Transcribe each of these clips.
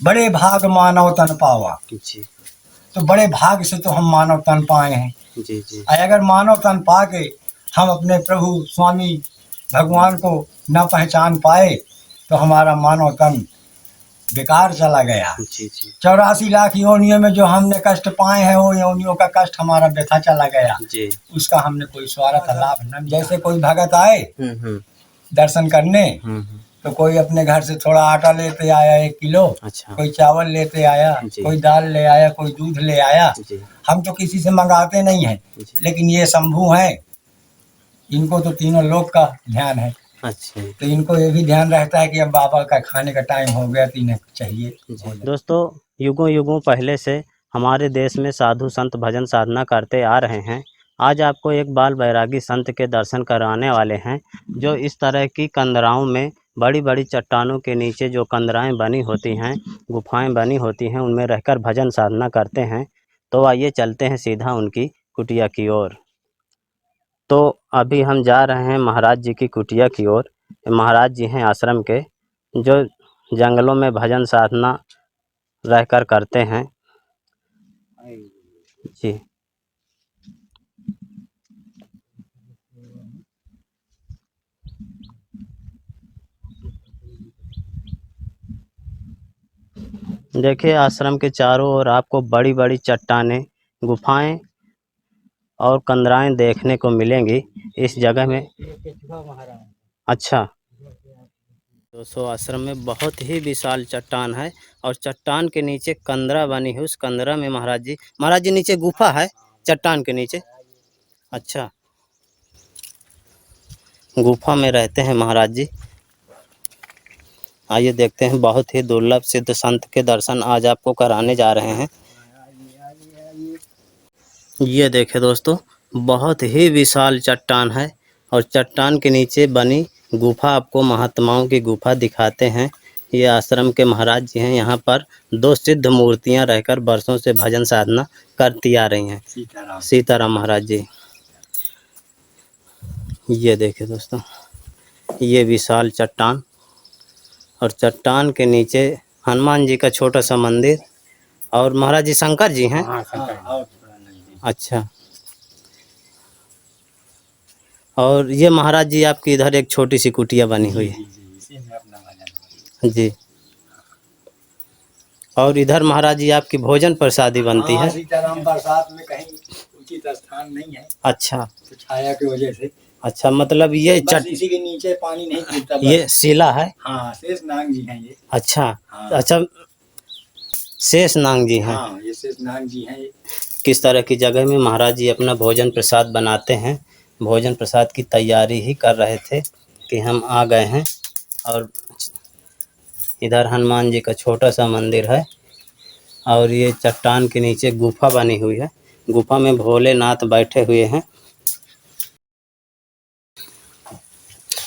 बड़े भाग मानव तन पावा। जी तो बड़े भाग से तो हम मानव तन पाए हैं। जी जी अगर मानव तन पा के हम अपने प्रभु स्वामी भगवान को न पहचान पाए तो हमारा मानव तन बेकार चला गया। जी जी 84 लाख योनियों में जो हमने कष्ट पाए हैं वो योनियों का कष्ट हमारा व्यथा चला गया। जी। उसका हमने कोई स्वार्थ लाभ न। जैसे कोई भगत आए दर्शन करने तो कोई अपने घर से थोड़ा आटा लेते आया 1 किलो, अच्छा। कोई चावल लेते आया, कोई दाल ले आया, कोई दूध ले आया। हम तो किसी से मंगाते नहीं हैं, लेकिन ये शंभू हैं, इनको तो तीनों लोग का ध्यान है। अच्छा। तो इनको ये भी ध्यान रहता है कि अब बाबा का खाने का टाइम हो गया तो इन्हें चाहिए। दोस्तों युगों युगों पहले से हमारे देश में साधु संत भजन साधना करते आ रहे हैं। आज आपको एक बाल बैरागी संत के दर्शन कराने वाले हैं, जो इस तरह की कंदराओं में बड़ी बड़ी चट्टानों के नीचे जो कंदराएं बनी होती हैं, गुफाएं बनी होती हैं, उनमें रहकर भजन साधना करते हैं। तो आइए चलते हैं सीधा उनकी कुटिया की ओर। तो अभी हम जा रहे हैं महाराज जी की कुटिया की ओर। महाराज जी हैं आश्रम के, जो जंगलों में भजन साधना रहकर करते हैं। जी देखिए आश्रम के चारों ओर आपको बड़ी बड़ी चट्टानें, गुफाएं और कंदराएं देखने को मिलेंगी इस जगह में। अच्छा दोस्तों आश्रम में बहुत ही विशाल चट्टान है और चट्टान के नीचे कंदरा बनी है। उस कंदरा में महाराज जी नीचे गुफा है चट्टान के नीचे। अच्छा गुफा में रहते हैं महाराज जी। आइए देखते हैं, बहुत ही दुर्लभ सिद्ध संत के दर्शन आज आपको कराने जा रहे हैं। ये देखें दोस्तों, बहुत ही विशाल चट्टान है और चट्टान के नीचे बनी गुफा, आपको महात्माओं की गुफा दिखाते हैं। ये आश्रम के महाराज जी हैं। यहाँ पर 2 सिद्ध मूर्तियाँ रहकर वर्षों से भजन साधना करती आ रही हैं। सीताराम महाराज जी। ये देखें दोस्तों, ये विशाल चट्टान और चट्टान के नीचे हनुमान जी का छोटा सा मंदिर और महाराज जी शंकर जी हैं। अच्छा और ये महाराज जी आपकी इधर एक छोटी सी कुटिया बनी हुई है। जी और इधर महाराज जी आपकी भोजन प्रसादी बनती है। सीताराम बरसात में कहीं उचित स्थान नहीं है। अच्छा तो छाया की वजह से। अच्छा मतलब ये इसी के नीचे पानी नहीं गिरता। ये शिला है। हाँ शेषनाग जी हैं ये। अच्छा हाँ। अच्छा शेषनाग जी हैं। हाँ ये शेषनाग जी हैं। किस तरह की जगह में महाराज जी अपना भोजन प्रसाद बनाते हैं। भोजन प्रसाद की तैयारी ही कर रहे थे कि हम आ गए हैं। और इधर हनुमान जी का छोटा सा मंदिर है और ये चट्टान के नीचे गुफा बनी हुई है। गुफा में भोलेनाथ बैठे हुए हैं।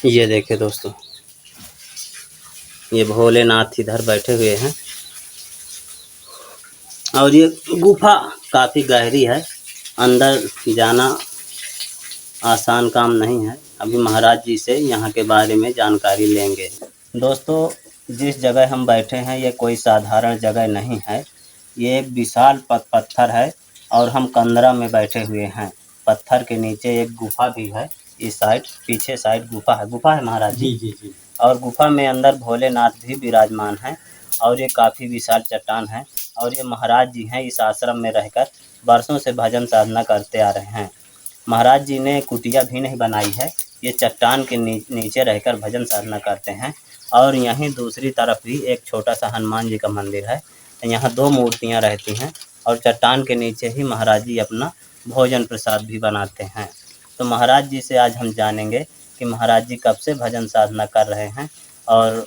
ये देखें दोस्तों, ये भोलेनाथ इधर बैठे हुए हैं और ये गुफा काफ़ी गहरी है, अंदर जाना आसान काम नहीं है। अभी महाराज जी से यहाँ के बारे में जानकारी लेंगे। दोस्तों जिस जगह हम बैठे हैं ये कोई साधारण जगह नहीं है। ये एक विशाल पत्थर है और हम कंदरा में बैठे हुए हैं। पत्थर के नीचे एक गुफा भी है। इस साइड पीछे साइड गुफा है महाराज जी। जी और गुफा में अंदर भोलेनाथ भी विराजमान है और ये काफ़ी विशाल चट्टान है। और ये महाराज जी हैं, इस आश्रम में रहकर वर्षों से भजन साधना करते आ रहे हैं। महाराज जी ने कुटिया भी नहीं बनाई है, ये चट्टान के नीचे रहकर भजन साधना करते हैं। और यहीं दूसरी तरफ भी एक छोटा सा हनुमान जी का मंदिर है। यहाँ 2 मूर्तियाँ रहती हैं और चट्टान के नीचे ही महाराज जी अपना भोजन प्रसाद भी बनाते हैं। तो महाराज जी से आज हम जानेंगे कि महाराज जी कब से भजन साधना कर रहे हैं और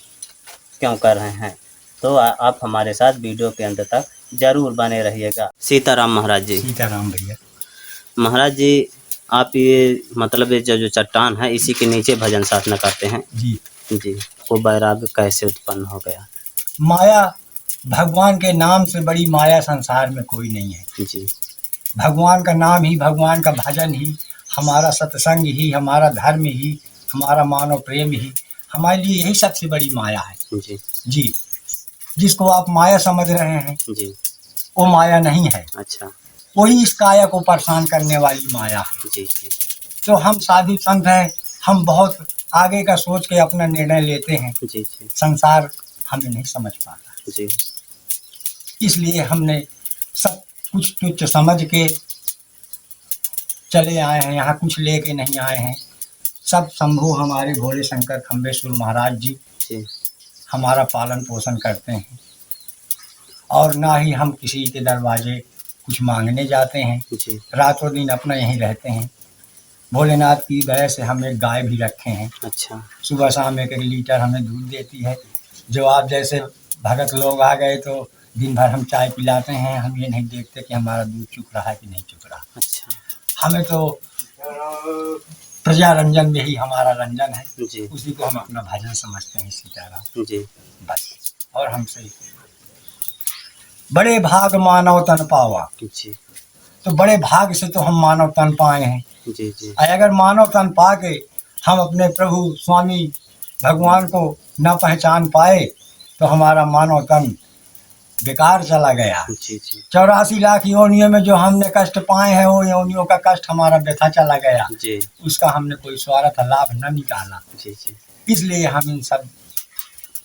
क्यों कर रहे हैं। तो आप हमारे साथ वीडियो के अंत तक जरूर बने रहिएगा। सीताराम महाराज जी। सीताराम भैया। महाराज जी आप ये मतलब ये जो चट्टान है इसी के नीचे भजन साधना करते हैं। जी जी वो वैराग्य कैसे उत्पन्न हो गया? माया, भगवान के नाम से बड़ी माया संसार में कोई नहीं है। जी भगवान का नाम ही, भगवान का भजन ही, हमारा सत्संग ही, हमारा धर्म ही, हमारा मानव प्रेम ही हमारे लिए यही सबसे बड़ी माया है। जी जी जिसको आप माया समझ रहे हैं जी। वो माया नहीं है, अच्छा। वही इस काया को परेशान करने वाली माया है। जी जी तो हम साधु संत हैं, हम बहुत आगे का सोच के अपना निर्णय लेते हैं, जी जी संसार हमें नहीं समझ पाता, जी इसलिए हमने सब कुछ तुच्छ समझ के चले आए हैं, यहाँ कुछ लेके नहीं आए हैं। सब शंभू हमारे भोले शंकर खम्बेश्वर महाराज जी जी हमारा पालन पोषण करते हैं, और ना ही हम किसी के दरवाजे कुछ मांगने जाते हैं। जी। रातों दिन अपना यहीं रहते हैं। भोलेनाथ की दया से हम एक गाय भी रखे हैं, अच्छा। सुबह शाम एक एक लीटर हमें दूध देती है। जो आप जैसे भगत लोग आ गए तो दिन भर हम चाय पिलाते हैं, हम ये नहीं देखते कि हमारा दूध चुक रहा है कि नहीं चुक रहा। अच्छा। हमें तो प्रजा रंजन में ही हमारा रंजन है, जी उसी को हम अपना भजन समझते हैं सीताराम, जी बस। और हमसे बड़े भाग मानव तन पावा, जी तो बड़े भाग से तो हम मानव तन पाए हैं। जी जी अगर मानव तन पा के हम अपने प्रभु स्वामी भगवान को न पहचान पाए तो हमारा मानव तन बेकार चला गया। जी जी 84 लाख योनियों में जो हमने कष्ट पाए हैं वो योनियों का कष्ट हमारा व्यथा चला गया, जी उसका हमने कोई स्वार्थ लाभ न निकाला। जी जी इसलिए हम इन सब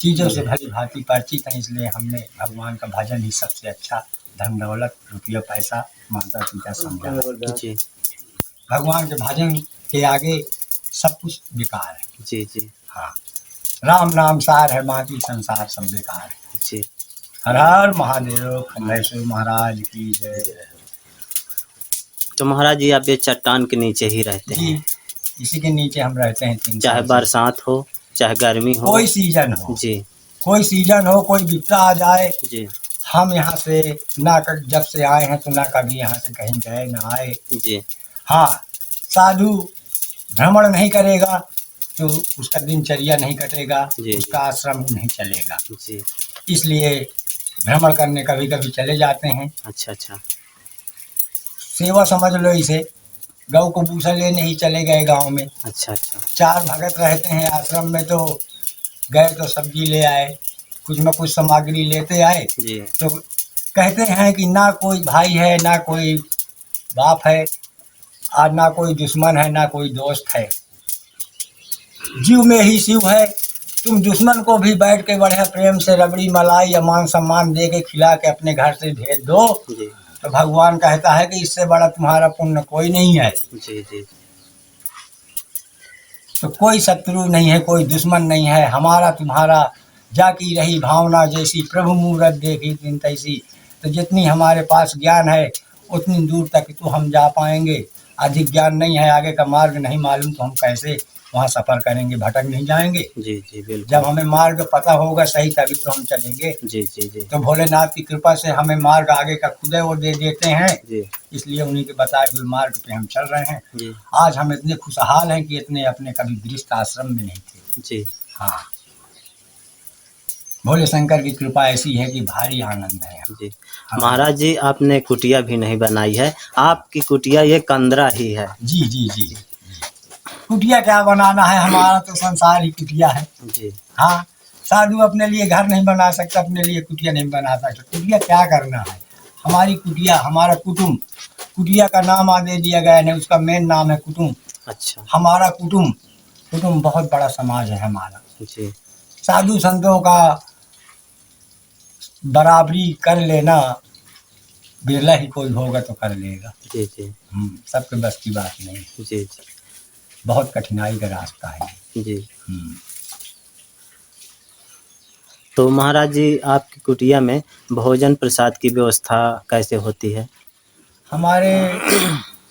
चीज़ों से भली भांति परिचित हैं, इसलिए हमने भगवान का भजन ही सबसे अच्छा धन दौलत रुपया पैसा माता पिता समझा। जी भगवान के भजन के आगे सब कुछ बेकार है। जी जी हाँ, राम नाम सार है, बाकी संसार सब बेकार है। जी। हर हर महादेव, खंडेश्वर महाराज की जय। तो महाराज जी आप ये चट्टान के नीचे ही रहते जी, हैं? इसी के नीचे हम रहते हैं 3 चाहे साल से। बरसात हो चाहे गर्मी हो, कोई सीजन हो, जी कोई सीजन हो, कोई विपदा आ जाए, जी हम यहाँ से ना जब से आए हैं तो ना कभी यहाँ से कहीं गए ना आए। जी हाँ, साधु भ्रमण नहीं करेगा तो उसका दिनचर्या नहीं कटेगा, जी उसका आश्रम नहीं चलेगा। जी। इसलिए भ्रमण करने कभी कभी चले जाते हैं। अच्छा अच्छा। सेवा समझ लो इसे, गौ को भूसा लेने ही चले गए गांव में। अच्छा अच्छा। 4 भगत रहते हैं आश्रम में, तो गए तो सब्जी ले आए, कुछ न कुछ सामग्री लेते आए। जी तो कहते हैं कि ना कोई भाई है ना कोई बाप है, और ना कोई दुश्मन है ना कोई दोस्त है, जीव में ही शिव है। तुम दुश्मन को भी बैठ के बढ़िया प्रेम से रबड़ी मलाई या मान सम्मान दे के खिला के अपने घर से भेज दो, जी तो भगवान कहता है कि इससे बड़ा तुम्हारा पुण्य कोई नहीं है। जी जी। तो कोई शत्रु नहीं है, कोई दुश्मन नहीं है, हमारा तुम्हारा जाकी रही भावना जैसी, प्रभु मूरत देखी दिन तैसी। तो जितनी हमारे पास ज्ञान है उतनी दूर तक तो हम जा पाएंगे, अधिक ज्ञान नहीं है, आगे का मार्ग नहीं मालूम तो हम कैसे वहाँ सफ़र करेंगे, भटक नहीं जाएंगे। जी जी बिल्कुल। जब हमें मार्ग पता होगा सही तभी तो हम चलेंगे। जी जी जी तो भोलेनाथ की कृपा से हमें मार्ग आगे का खुदे वो दे देते हैं, जी इसलिए उन्हीं के बताए हुए मार्ग पे हम चल रहे हैं। जी आज हम इतने खुशहाल हैं कि इतने अपने कभी गृहस्थ आश्रम में नहीं थे। जी। हाँ, भोले शंकर की कृपा ऐसी है कि भारी आनंद है। जी महाराज जी आपने कुटिया भी नहीं बनाई है, आपकी कुटिया ये कंदरा ही है। जी जी जी। कुटिया क्या बनाना है, हमारा तो संसार ही कुटिया है। जी हाँ, साधु अपने लिए घर नहीं बना सकता, अपने लिए कुटिया नहीं बना सकता। कुटिया क्या करना है, हमारी कुटिया हमारा कुटुंब, कुटिया का नाम आगे दिया गया नहीं, उसका मेन नाम है कुटुंब। अच्छा। हमारा कुटुंब, कुटुंब बहुत बड़ा समाज है हमारा। जी साधु संतों का बराबरी कर लेना बिरला ही कोई होगा तो कर लेगा। जी जी सबके बस की बात नहीं, जी जी बहुत कठिनाई का रास्ता है। जी। हम्म। तो महाराज जी आपकी कुटिया में भोजन प्रसाद की व्यवस्था कैसे होती है? हमारे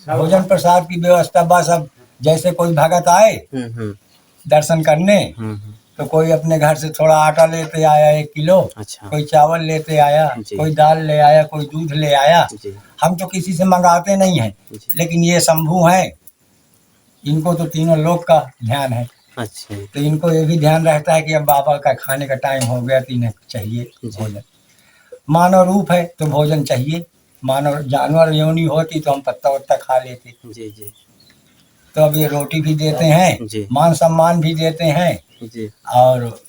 भोजन प्रसाद की व्यवस्था बस अब जैसे कोई भगत आए दर्शन करने, तो कोई अपने घर से थोड़ा आटा लेते आया 1 किलो, अच्छा। कोई चावल लेते आया, कोई दाल ले आया, कोई दूध ले आया। जी हम तो किसी से मंगाते नहीं हैं, लेकिन ये शंभू हैं, इनको तो तीनों लोग का ध्यान है। अच्छा। तो इनको ये भी ध्यान रहता है कि अब बाबा का खाने का टाइम हो गया तो इन्हें चाहिए भोजन। मानव रूप है तो भोजन चाहिए, मानव जानवर योनि होती तो हम पत्ता वत्ता खा लेते। जी जी। तो अब ये रोटी भी देते हैं, जी। मान सम्मान भी देते हैं जी। और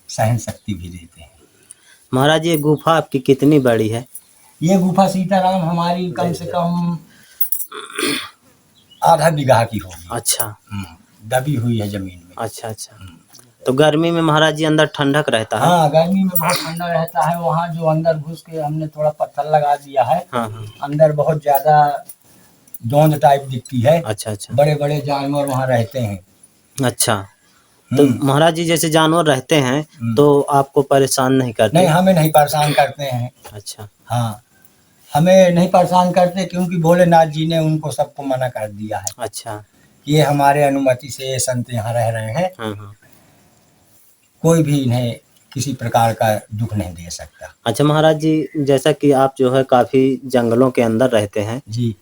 सहन शक्ति भी देते हैं। महाराज ये गुफा आपकी कितनी बड़ी है? ये गुफा सीताराम हमारी कम से कम आधा बीघा की होगी। अच्छा दबी हुई है जमीन में। अच्छा अच्छा। तो गर्मी में महाराज जी अंदर ठंडक रहता है? हाँ, गर्मी में बहुत ठंडा रहता है। वहाँ जो अंदर घुस के हमने थोड़ा पत्थर लगा दिया है। हाँ हाँ। अंदर बहुत ज्यादा जोंद टाइप दिखती है। अच्छा अच्छा। बड़े बड़े जानवर वहाँ रहते हैं। अच्छा, तो महाराज जी जैसे जानवर रहते हैं तो आपको परेशान नहीं करते? नहीं, हमें नहीं परेशान करते हैं। अच्छा हाँ, हमें नहीं परेशान करते क्योंकि भोलेनाथ जी ने उनको सबको मना कर दिया है। अच्छा। ये हमारे अनुमति से ये संत यहाँ रह रहे हैं। हाँ हाँ। कोई भी इन्हें किसी प्रकार का दुख नहीं दे सकता। अच्छा महाराज जी, जैसा कि आप जो है काफी जंगलों के अंदर रहते हैं जी।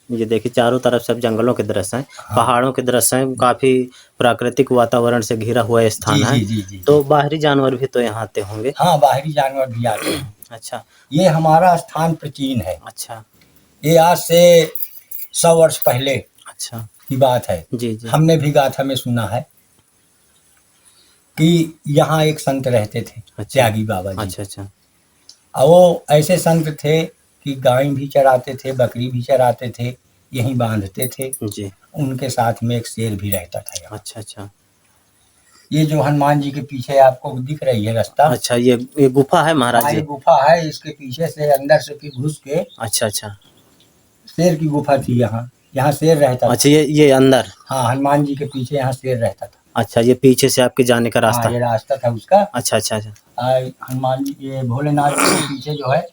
ये देखिए चारों तरफ सब जंगलों के दृश्य हैं। हाँ। पहाड़ों के दृश्य हैं, काफी प्राकृतिक वातावरण से घिरा हुआ स्थान है। जी। तो बाहरी जानवर भी तो यहाँ आते होंगे? हाँ, बाहरी जानवर भी आते हैं। अच्छा। ये हमारा स्थान प्राचीन है। अच्छा। ये आज से 100 वर्ष पहले अच्छा की बात है। जी जी। हमने भी गाथा में सुना है कि यहाँ एक संत रहते थे। अच्छा। त्यागी बाबा जी। अच्छा अच्छा। और वो ऐसे संत थे कि गाय भी चराते थे, बकरी भी चराते थे, यहीं बांधते थे जी। उनके साथ में एक शेर भी रहता था यहाँ। अच्छा अच्छा। ये जो हनुमान जी के पीछे आपको दिख रही है रास्ता। अच्छा, ये गुफा है महाराज जी? ये गुफा है। इसके पीछे से अंदर से फिर घुस के अच्छा अच्छा। शेर की गुफा थी यहाँ। यहाँ शेर रहता था। अच्छा, ये अंदर? हाँ, हनुमान जी के पीछे यहाँ शेर रहता था। अच्छा, ये पीछे से आपके जाने का रास्ता? हाँ, ये रास्ता था उसका। अच्छा अच्छा अच्छा। हनुमान जी, ये भोलेनाथ जी के पीछे जो है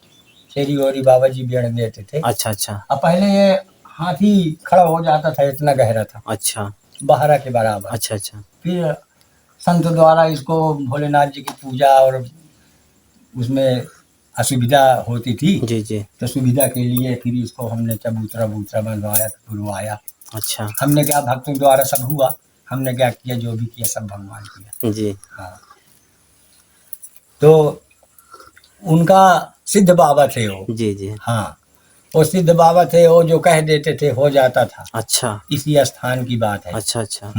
शेरी ओरी बाबा जी बेड़ देते थे। अच्छा अच्छा। अब पहले ये हाथी खड़ा हो जाता था, इतना गहरा था। अच्छा। बहरा के बराबर। अच्छा अच्छा। फिर संत द्वारा इसको भोलेनाथ जी की पूजा और उसमें असुविधा होती थी। जी जी। तो सुविधा के लिए फिर इसको हमने चबूतरा बूतरा बनवाया, बुलवाया। अच्छा। हमने क्या, भक्तों द्वारा सब हुआ। हमने क्या किया, जो भी किया सब भगवान किया। जी। हाँ, तो उनका सिद्ध बाबा थे वो। जी जी। हाँ, वो सिद्ध बाबा थे। वो जो कह देते थे हो जाता था। अच्छा। इसी स्थान की बात है। अच्छा अच्छा।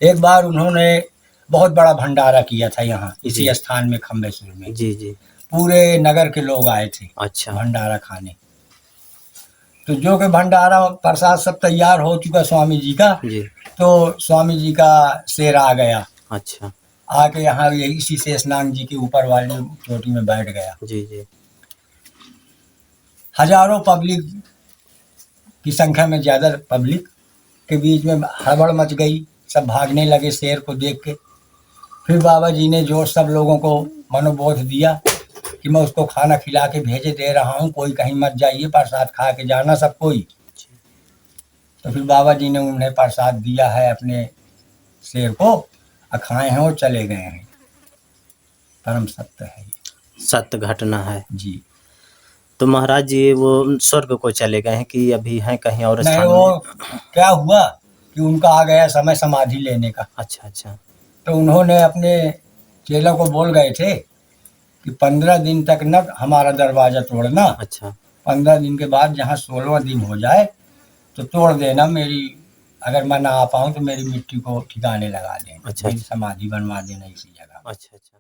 एक बार उन्होंने बहुत बड़ा भंडारा किया था यहाँ इसी जी। स्थान में, खम्बेश्वर में। जी जी। पूरे नगर के लोग आए थे अच्छा। भंडारा खाने। तो जो कि भंडारा प्रसाद सब तैयार हो चुका स्वामी जी का। जी। तो स्वामी जी का शेर आ गया। अच्छा। आके यहाँ ये इसी शेषनाग जी के ऊपर वाली चोटी में बैठ गया। जी जी। हजारों पब्लिक की संख्या में, ज्यादा पब्लिक के बीच में हड़बड़ मच गई। सब भागने लगे शेर को देख के। फिर बाबा जी ने जो सब लोगों को मनोबोध दिया कि मैं उसको खाना खिला के भेजे दे रहा हूँ, कोई कहीं मत जाइए, प्रसाद खा के जाना सब कोई। तो फिर बाबा जी ने उन्हें प्रसाद दिया है अपने शेर को, और खाए हैं और चले गए हैं। परम सत्य है, सत्य घटना है जी। तो महाराज जी वो स्वर्ग को चले गए हैं कि अभी हैं कहीं और नहीं, स्थान वो में? क्या हुआ कि उनका आ गया समय समाधि लेने का। अच्छा अच्छा। तो उन्होंने अपने चेलों को बोल गए थे कि 15 दिन तक न हमारा दरवाजा तोड़ना। अच्छा। 15 दिन के बाद जहाँ 16वां दिन हो जाए तो तोड़ देना। मेरी अगर मैं ना आ पाऊँ तो मेरी मिट्टी को ठिकाने लगा देना। अच्छा। समाधि बनवा देना इसी जगह। अच्छा अच्छा।